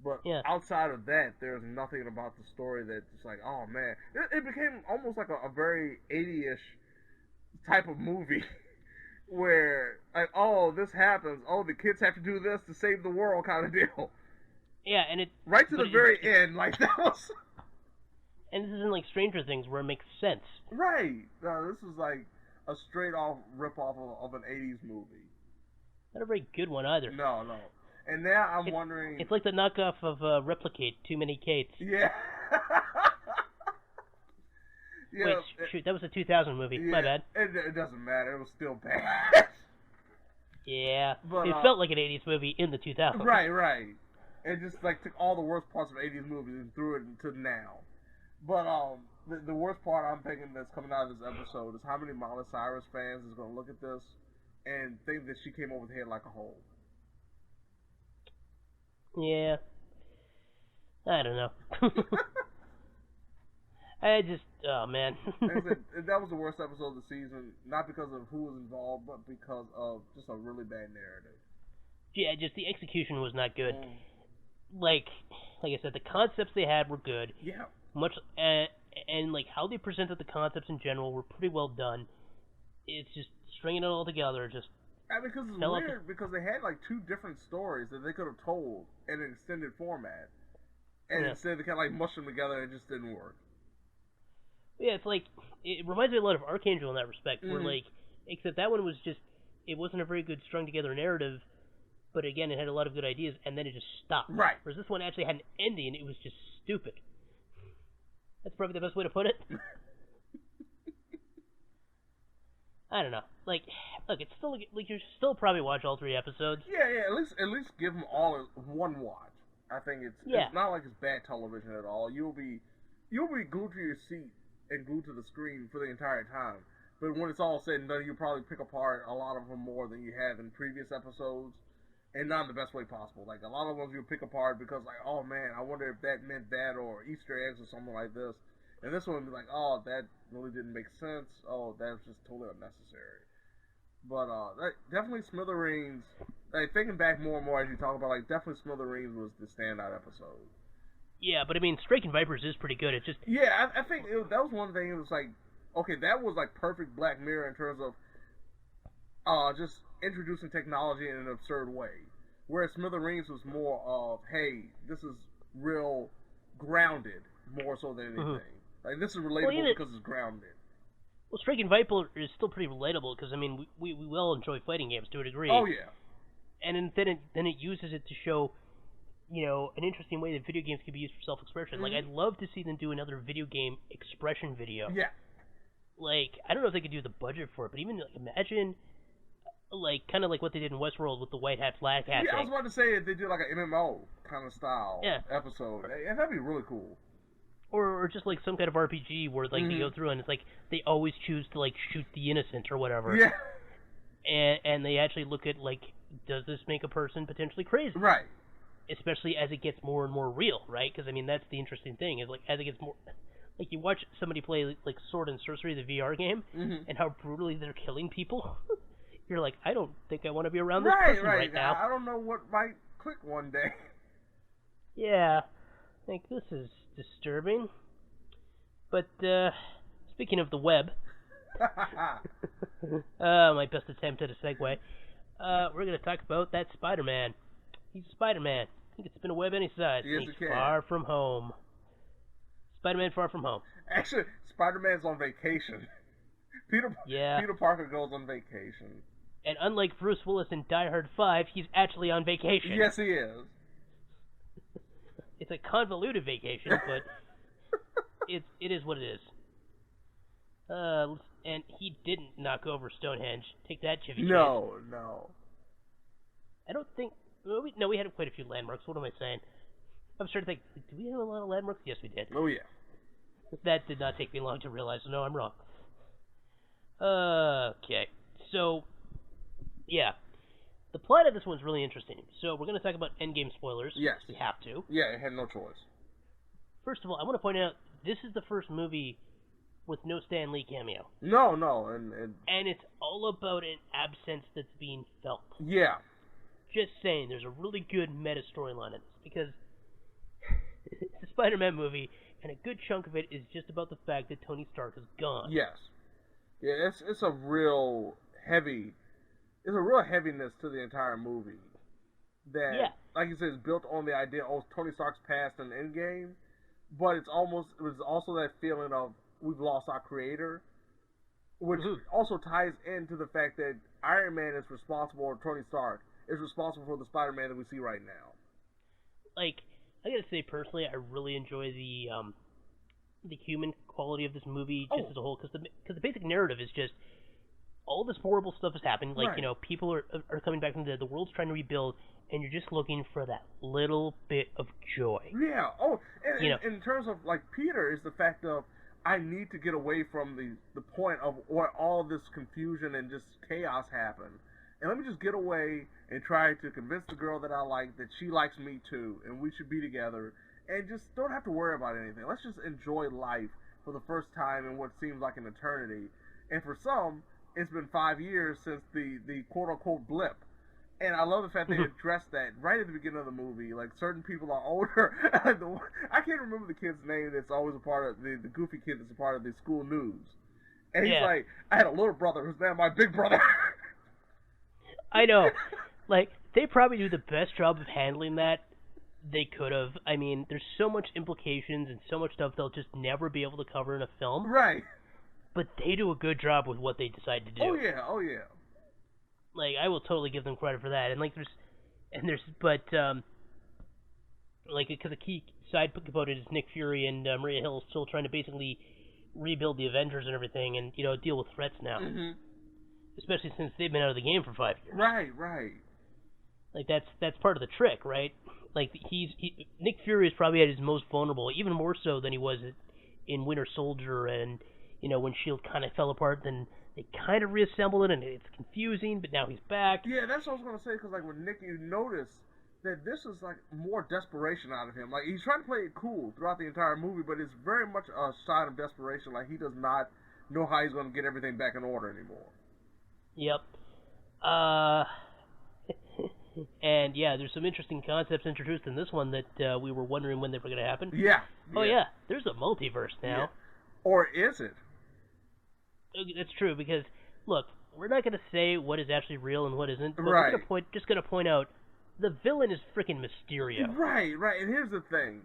But outside of that, there's nothing about the story that's just like, oh man. It became almost like a very 80-ish type of movie. Where, like, oh, this happens. Oh, the kids have to do this to save the world kind of deal. Yeah, and it... Right to the very end, like, that was... And this isn't like Stranger Things where it makes sense. Right. No, this is like a straight-off rip-off of an 80s movie. Not a very good one either. No. And now I'm wondering... It's like the knockoff of Replicate, Too Many Kates. Yeah. Wait, shoot, that was a 2000 movie. My bad. It doesn't matter. It was still bad. Yeah. But, it felt like an 80s movie in the 2000s. Right. It just like took all the worst parts of 80s movies and threw it into now. But the worst part I'm thinking that's coming out of this episode is how many Miley Cyrus fans is going to look at this and think that she came over the head like a hole. Yeah. I don't know. I just, oh man. That was the worst episode of the season, not because of who was involved, but because of just a really bad narrative. Yeah, just the execution was not good. Like I said, the concepts they had were good. Yeah. And like how they presented the concepts in general were pretty well done. It's just stringing it all together, just. And because it's weird, because they had like two different stories that they could have told in an extended format, and instead they kind of like mushed them together and it just didn't work. Yeah, it's like, it reminds me a lot of Archangel in that respect, where like, except that one was just, it wasn't a very good strung together narrative, but again, it had a lot of good ideas, and then it just stopped. Right. Whereas this one actually had an ending, it was just stupid. That's probably the best way to put it. I don't know. Like, look, it's still, like, you still probably watch all 3 episodes. Yeah, at least give them all one watch. I think it's not like it's bad television at all. You'll be glued to your seat and glued to the screen for the entire time. But when it's all said and done, you'll probably pick apart a lot of them more than you have in previous episodes. and not in the best way possible. Like, a lot of ones you pick apart because, like, oh man, I wonder if that meant that, or Easter eggs or something like this. And this one would be like, oh, that really didn't make sense. Oh, that's just totally unnecessary. But definitely Smithereens. Like, thinking back more and more as you talk about, like, definitely Smithereens was the standout episode. Yeah, but I mean, Striking Vipers is pretty good. It's just I think that was one thing. It was like, okay, that was like perfect Black Mirror in terms of just introducing technology in an absurd way. Whereas Smithereens was more of, hey, this is real grounded more so than anything. Like, this is relatable because it's grounded. Well, Striking Viper is still pretty relatable because, I mean, we all enjoy fighting games to a degree. Oh, yeah. And then it uses it to show, you know, an interesting way that video games can be used for self-expression. Like, I'd love to see them do another video game expression video. Yeah. Like, I don't know if they could do the budget for it, but even, like, imagine, like, kind of like what they did in Westworld with the white hat, black hat Yeah, thing. I was about to say if they did, like, an MMO kind of style episode. Yeah, that'd be really cool. Or just, like, some kind of RPG where, like, they go through and it's like they always choose to, like, shoot the innocent or whatever. Yeah. And they actually look at, like, does this make a person potentially crazy? Right. Especially as it gets more and more real, right? Because, I mean, that's the interesting thing, is, like, as it gets more... Like, you watch somebody play, like, Sword and Sorcery, the VR game, and how brutally they're killing people. You're like, I don't think I want to be around this person right now. I don't know what might click one day. Yeah. I think this is disturbing. But, speaking of the web... my best attempt at a segue. We're going to talk about that Spider-Man. He's Spider-Man. He can spin a web any size. Yes, he's he can. Far from home. Spider-Man Far From Home. Actually, Spider-Man's on vacation. Peter Parker goes on vacation. And unlike Bruce Willis in Die Hard 5, he's actually on vacation. Yes, he is. It's a convoluted vacation, but it is what it is. And he didn't knock over Stonehenge. Take that, Chevy Chase. No. I don't think... No, we had quite a few landmarks. What am I saying? I'm starting to think, do we have a lot of landmarks? Yes, we did. Oh, yeah. That did not take me long to realize. No, I'm wrong. Okay. So, yeah. The plot of this one's really interesting. So, we're going to talk about endgame spoilers. Yes. We have to. Yeah, it had no choice. First of all, I want to point out, this is the first movie with no Stan Lee cameo. No. And it's all about an absence that's being felt. Yeah. Just saying, there's a really good meta storyline in this, because it's a Spider-Man movie, and a good chunk of it is just about the fact that Tony Stark is gone. Yes. Yeah, it's a real heaviness to the entire movie. That, like you said, is built on the idea of Tony Stark's past in Endgame, but it was also that feeling of we've lost our creator, which also ties into the fact that Iron Man is responsible, or Tony Stark is responsible for the Spider-Man that we see right now. Like, I gotta say, personally, I really enjoy the human quality of this movie just as a whole, because the basic narrative is just all this horrible stuff is happening. Like, you know, people are coming back from the dead, the world's trying to rebuild, and you're just looking for that little bit of joy. Yeah. Oh, and in terms of, like, Peter, is the fact of, I need to get away from the point of where all this confusion and just chaos happened. And let me just get away and try to convince the girl that I like that she likes me too, and we should be together, and just don't have to worry about anything. Let's just enjoy life for the first time in what seems like an eternity. And for some, it's been 5 years since the quote-unquote blip. And I love the fact they addressed that right at the beginning of the movie. Like, certain people are older. I can't remember the kid's name that's always a part of, the goofy kid that's a part of the school news. And he's like, I had a little brother who's now my big brother. I know. Like, they probably do the best job of handling that they could have. I mean, there's so much implications and so much stuff they'll just never be able to cover in a film. Right. But they do a good job with what they decide to do. Oh, yeah. Like, I will totally give them credit for that. And, like, because a key side component is Nick Fury and Maria Hill still trying to basically rebuild the Avengers and everything and, you know, deal with threats now. Mm-hmm. Especially since they've been out of the game for 5 years. Right. Like, that's part of the trick, right? Like, Nick Fury is probably at his most vulnerable, even more so than he was in Winter Soldier and, you know, when S.H.I.E.L.D. kind of fell apart, then they kind of reassembled it, and it's confusing, but now he's back. Yeah, that's what I was going to say, because, like, when Nick, you notice that this is, like, more desperation out of him. Like, he's trying to play it cool throughout the entire movie, but it's very much a sign of desperation. Like, he does not know how he's going to get everything back in order anymore. Yep. And, yeah, there's some interesting concepts introduced in this one that we were wondering when they were going to happen. Yeah. Oh, yeah, there's a multiverse now. Yeah. Or is it? That's true, because, look, we're not going to say what is actually real and what isn't, but Right. we're just going to point out the villain is freaking Mysterio. Right. And here's the thing.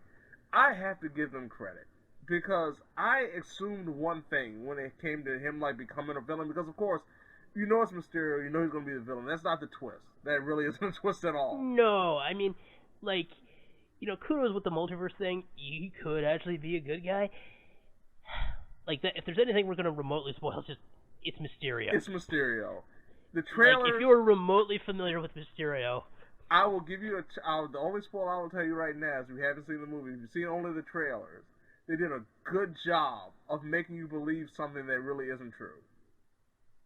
I have to give them credit, because I assumed one thing when it came to him, like, becoming a villain, because, of course, you know it's Mysterio, you know he's going to be the villain. That's not the twist. That really isn't a twist at all. No, I mean, like, kudos with the multiverse thing. He could actually be a good guy. Like, that, if there's anything we're going to remotely spoil, it's Mysterio. It's Mysterio. The trailer. Like, if you're remotely familiar with Mysterio, I will give you the only spoiler I will tell you right now is if you haven't seen the movie, if you've seen only the trailers, they did a good job of making you believe something that really isn't true.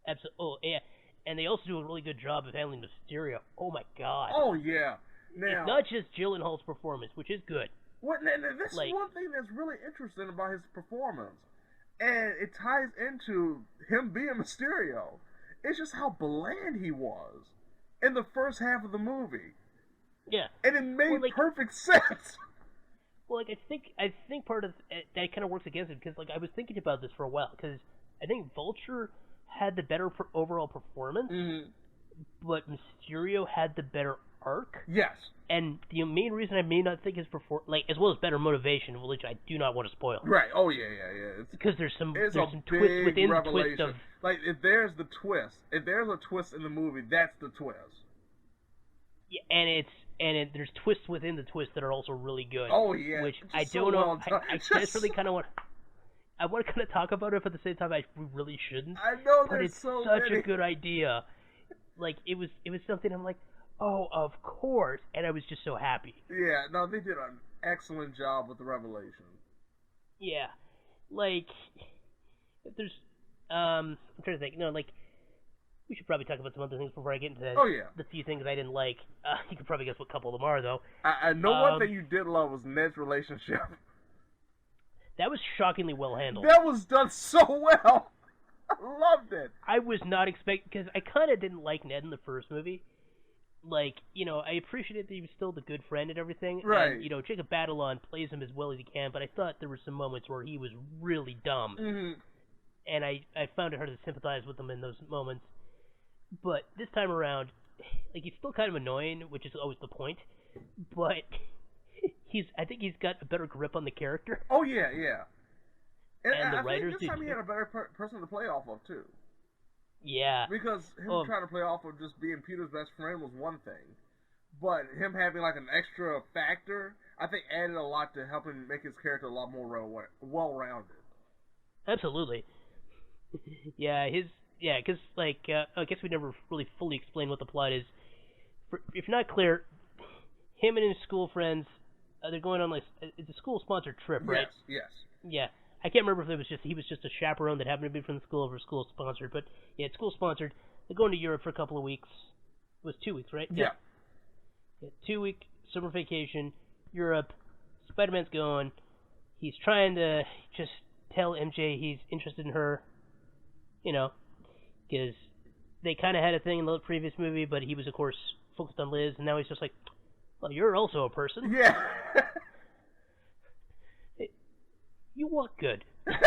Absolutely. Oh, yeah. And they also do a really good job of handling Mysterio. Oh, my God. Oh, yeah. Now, it's not just Gyllenhaal's performance, which is good. This is one thing that's really interesting about his performance. And it ties into him being Mysterio. It's just how bland he was in the first half of the movie. Yeah. And it made perfect sense. Well, like, I think part of that kind of works against it, because, like, I was thinking about this for a while, because I think Vulture had the better overall performance, but Mysterio had the better arc. Yes. And the main reason I may not think his as well as better motivation, which I do not want to spoil. Right. Oh yeah. Because there's some twist within the twist of, like, if there's a twist in the movie, that's the twist. Yeah, and there's twists within the twist that are also really good. Oh yeah. Which I don't know. I desperately kind of want. I want to kind of talk about it, but at the same time, we really shouldn't. I know, but it's so such many. a good idea. Like, it was something I'm like, oh, of course, and I was just so happy. Yeah, no, they did an excellent job with the revelation. Yeah, like, if there's, I'm trying to think. No, like, we should probably talk about some other things before I get into the few things I didn't like. You could probably guess what couple of them are, though. I know one thing you did love was Ned's relationship. That was shockingly well handled. That was done so well. I loved it. I was not expecting, because I kind of didn't like Ned in the first movie. Like, I appreciated that he was still the good friend and everything. Right. And, Jacob Batalon plays him as well as he can, but I thought there were some moments where he was really dumb. Mm-hmm. And I found it hard to sympathize with him in those moments. But this time around, like, he's still kind of annoying, which is always the point. But I think he's got a better grip on the character. Oh, yeah. And the I writers think this time he had a better person to play off of, too. Yeah. Because him trying to play off of just being Peter's best friend was one thing. But him having, like, an extra factor, I think added a lot to helping make his character a lot more well-rounded. Absolutely. Because, like, I guess we never really fully explained what the plot is. If not clear, him and his school friends, they're going on, like, it's a school-sponsored trip, right? Yes. Yeah. I can't remember if he was just a chaperone that happened to be from the school or school-sponsored, but, yeah, it's school-sponsored. They're going to Europe for a couple of weeks. It was 2 weeks, right? Yeah. 2-week summer vacation, Europe, Spider-Man's going. He's trying to just tell MJ he's interested in her, because they kind of had a thing in the previous movie, but he was, of course, focused on Liz, and now he's just like, well, you're also a person. Yeah. You walk good. It's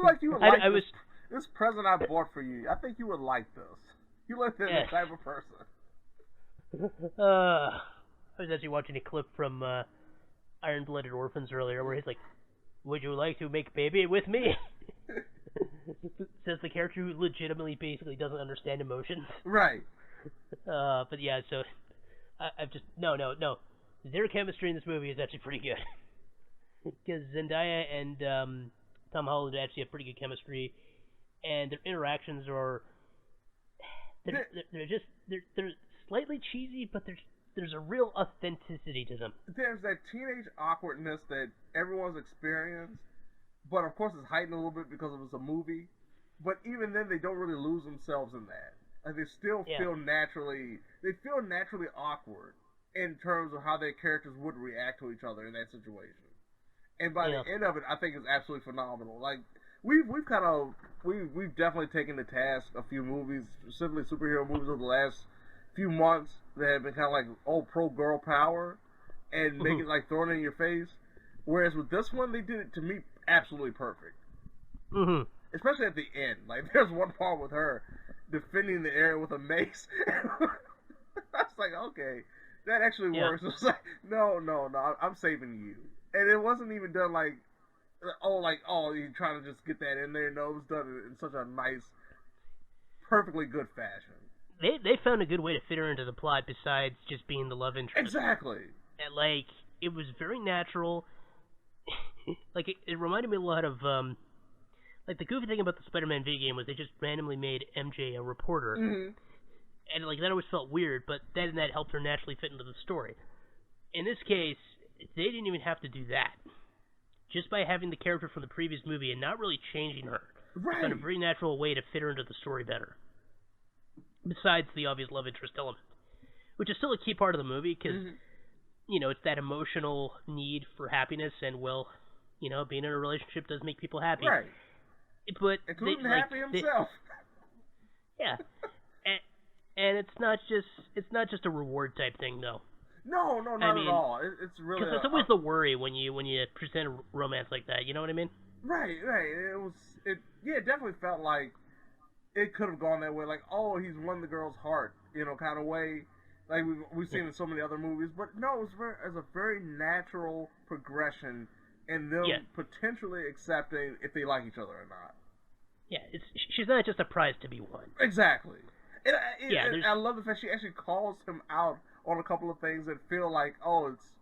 like you would like this present I bought for you. I think you would like this. You look like this type of person. I was actually watching a clip from Iron-Blooded Orphans earlier where he's like, would you like to make baby with me? Says the character who legitimately basically doesn't understand emotions. Right. But yeah, so I've just... No. Their chemistry in this movie is actually pretty good. Because Zendaya and Tom Holland actually have pretty good chemistry, and their interactions are they're slightly cheesy, but there's a real authenticity to them. There's that teenage awkwardness that everyone's experienced, but of course it's heightened a little bit because it was a movie. But even then, they don't really lose themselves in that. Like they still feel naturally awkward in terms of how their characters would react to each other in that situation. And by the end of it, I think it's absolutely phenomenal. Like we've definitely taken to task a few movies, specifically superhero movies, over the last few months that have been kind of like pro girl power and make it like throwing it in your face. Whereas with this one, they did it to me absolutely perfect. Mm-hmm. Especially at the end. Like there's one part with her defending the area with a mace. I was like, okay, that actually works. It's like, no, I'm saving you. And it wasn't even done like, you're trying to just get that in there. No, it was done in such a nice, perfectly good fashion. They found a good way to fit her into the plot besides just being the love interest. Exactly. And, like, it was very natural. Like, it reminded me a lot of, like, the goofy thing about the Spider-Man video game was they just randomly made MJ a reporter. Mm-hmm. And, like, that always felt weird, but then that helped her naturally fit into the story. In this case, they didn't even have to do that. Just by having the character from the previous movie and not really changing her. Right. Found a very natural way to fit her into the story better. Besides the obvious love interest element. Which is still a key part of the movie, because, you know, it's that emotional need for happiness, and, well, you know, being in a relationship does make people happy. Right. But including Happy himself. Yeah. And it's not just a reward type thing, though. No, not at all. It's really because it's always the worry when you present a romance like that. You know what I mean? Right. It definitely felt like it could have gone that way. Like, oh, he's won the girl's heart, you know, kind of way. Like we've seen in so many other movies. But no, it was a very natural progression in them potentially accepting if they like each other or not. Yeah, she's not just a prize to be won. Exactly. And I love the fact she actually calls him out on a couple of things that feel like, oh, it's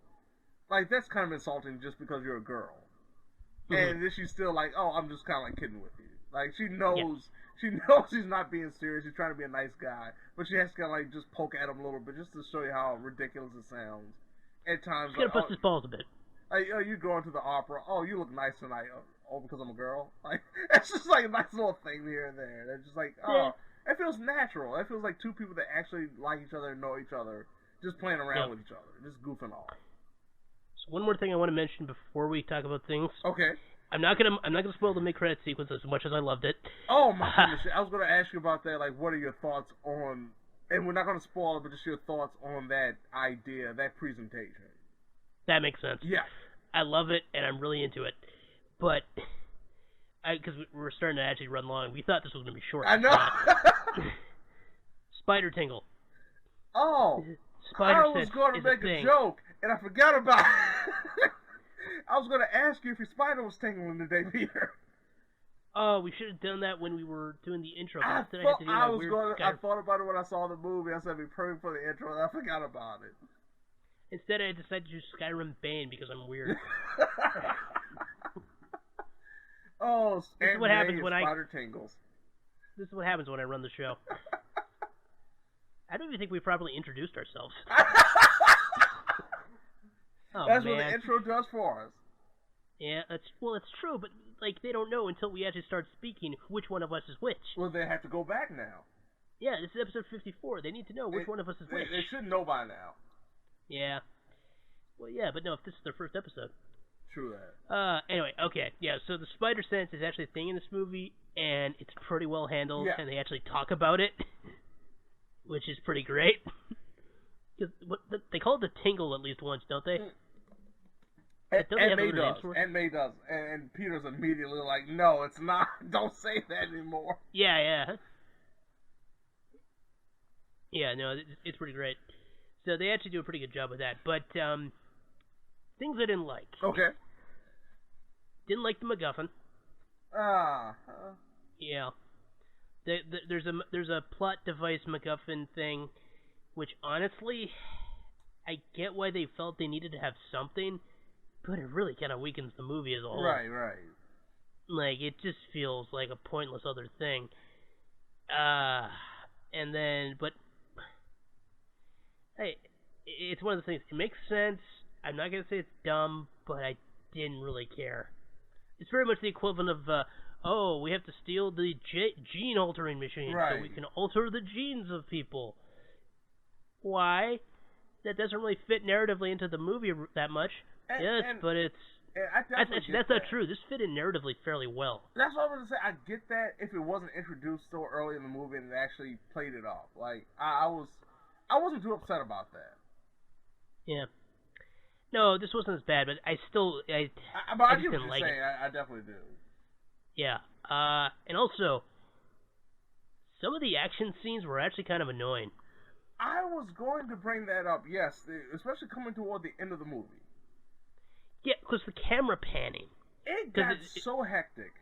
like that's kind of insulting just because you're a girl. And then she's still like, oh, I'm just kind of like kidding with you. Like she knows she's not being serious. She's trying to be a nice guy, but she has to kind of like just poke at him a little bit just to show you how ridiculous it sounds. At times, she's gonna bust his balls a bit. Like, oh, you going to the opera? Oh, you look nice tonight. Oh, because I'm a girl. Like it's just like a nice little thing here and there. They're just like, oh, it feels natural. It feels like two people that actually like each other and know each other, just playing around with each other, just goofing off. So one more thing I want to mention before we talk about things. Okay. I'm not gonna spoil the mid-credit sequence as much as I loved it. Oh my goodness! I was gonna ask you about that. Like, what are your thoughts on? And we're not gonna spoil it, but just your thoughts on that idea, that presentation. That makes sense. Yeah. I love it, and I'm really into it. But because we're starting to actually run long, we thought this was gonna be short. I know. Spider tingle. Oh. Spider I was going to make a joke, and I forgot about it. I was going to ask you if your spider was tingling today, Peter. Oh, we should have done that when we were doing the intro. I thought about it when I saw the movie. I said it'd be perfect for the intro, and I forgot about it. Instead, I decided to use Skyrim Bane because I'm weird. Oh, this is what happens when spider tingles. This is what happens when I run the show. I don't even think we properly introduced ourselves. That's what the intro does for us. Yeah, it's true, but like they don't know until we actually start speaking which one of us is which. Well, they have to go back now. Yeah, this is episode 54. They need to know which one of us is which. They should know by now. Yeah. Well, yeah, but no, if this is their first episode. True that. Anyway, okay, yeah, so the spider sense is actually a thing in this movie, and it's pretty well handled, and they actually talk about it, which is pretty great. They call it the tingle at least once, don't they? And May does. And Peter's immediately like, no, it's not. Don't say that anymore. Yeah. Yeah, no, it's pretty great. So they actually do a pretty good job with that. But, things I didn't like. Okay. Didn't like the MacGuffin. Yeah. There's a plot device MacGuffin thing, which honestly, I get why they felt they needed to have something, but it really kind of weakens the movie as a whole. Right. Like, it just feels like a pointless other thing. And then, but, hey, it's one of the things, it makes sense. I'm not going to say it's dumb, but I didn't really care. It's very much the equivalent of, we have to steal the gene-altering machine so we can alter the genes of people. Why? That doesn't really fit narratively into the movie that much. But it's... That's not true. This fit in narratively fairly well. That's what I was going to say. I get that if it wasn't introduced so early in the movie and it actually played it off. Like, I wasn't too upset about that. Yeah. No, this wasn't as bad, but I just didn't like it. I definitely do. Yeah. And also, some of the action scenes were actually kind of annoying. I was going to bring that up, yes, especially coming toward the end of the movie. Yeah, because the camera panning. It got so hectic.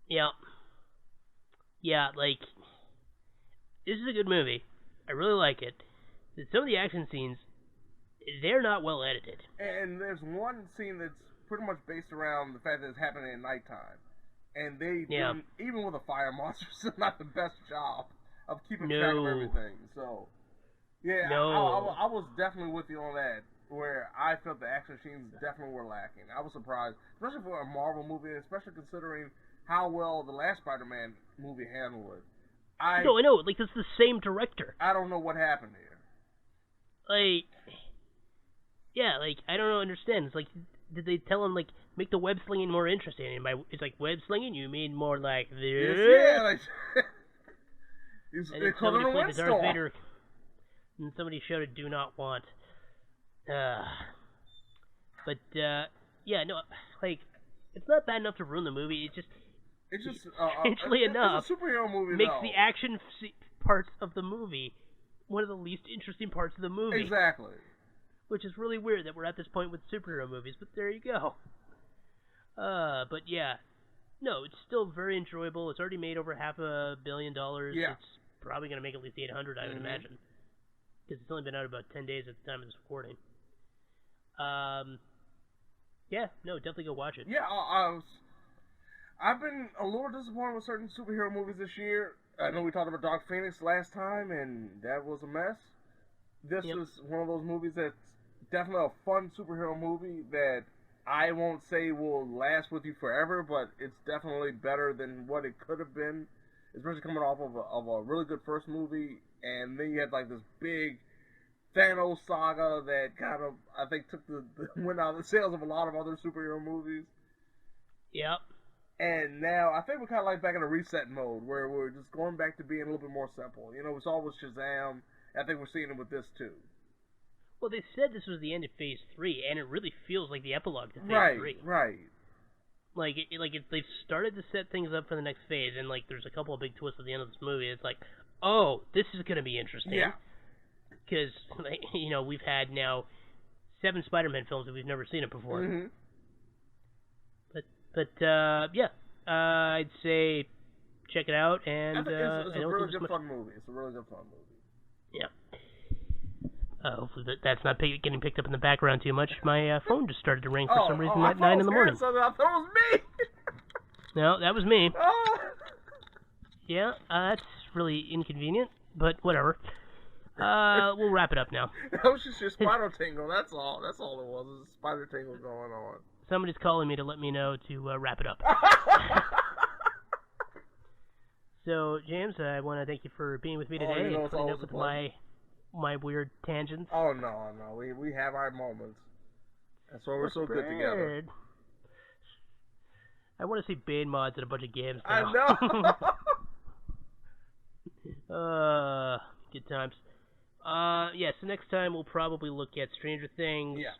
Yeah. Yeah, like, this is a good movie. I really like it. Some of the action scenes, they're not well edited. And there's one scene that's pretty much based around the fact that it's happening at nighttime. And they, even with a fire monster, it's not the best job of keeping track of everything. So, yeah, I was definitely with you on that, where I felt the action scenes definitely were lacking. I was surprised, especially for a Marvel movie, especially considering how well the last Spider-Man movie handled it. I know, like, it's the same director. I don't know what happened here. Like, yeah, like, I don't understand. It's like, did they tell him, like, make the web slinging more interesting? And by it's like web slinging, you mean more like this? Yeah, like they called it a windstorm. Vader, and somebody showed a do not want. But yeah, no, like, it's not bad enough to ruin the movie. It's just strangely enough, it's a superhero movie, makes the action parts of the movie one of the least interesting parts of the movie. Exactly. Which is really weird that we're at this point with superhero movies, but there you go. But yeah, no, it's still very enjoyable. It's already made over $500 million. Yeah. It's probably going to make at least 800, I would imagine, because it's only been out about 10 days at the time of this recording. Yeah, no, definitely go watch it. Yeah, I've been a little disappointed with certain superhero movies this year. I know we talked about Dark Phoenix last time, and that was a mess. This is one of those movies that's definitely a fun superhero movie that I won't say will last with you forever, but it's definitely better than what it could have been, especially coming off of a really good first movie, and then you had like this big Thanos saga that kind of, I think, took the wind out of the sails of a lot of other superhero movies. Yep. And now, I think we're kind of like back in a reset mode, where we're just going back to being a little bit more simple. You know, it's always Shazam. I think we're seeing it with this, too. Well, they said this was the end of Phase 3, and it really feels like the epilogue to Phase 3. Right. Like, they've started to set things up for the next phase, and, like, there's a couple of big twists at the end of this movie. It's like, oh, this is going to be interesting. Yeah. Because, you know, we've had now 7 Spider-Man films and we've never seen it before. Mm-hmm. But yeah, I'd say check it out. And it's a really good fun movie. It's a really good fun movie. Yeah. Hopefully that's not getting picked up in the background too much. My phone just started to ring for some reason at 9 in the morning. I thought it was me. No, that was me. Oh. Yeah, that's really inconvenient, but whatever. We'll wrap it up now. That was just your spider tingle. That's all. That's all it was. It was a spider tingle going on. Somebody's calling me to let me know to wrap it up. So, James, I want to thank you for being with me today and putting up with my weird tangents. Oh, no. We have our moments. That's why we're so good together. I want to see Bane mods in a bunch of games now. I know! Good times. Yeah, so next time we'll probably look at Stranger Things. Yeah.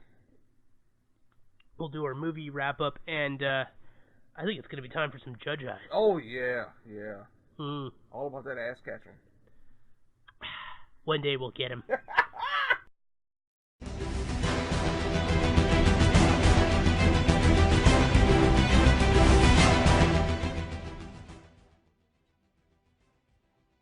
We'll do our movie wrap-up, and I think it's going to be time for some Judge Eyes. Oh, yeah. Mm. All about that ass catching. One day we'll get him.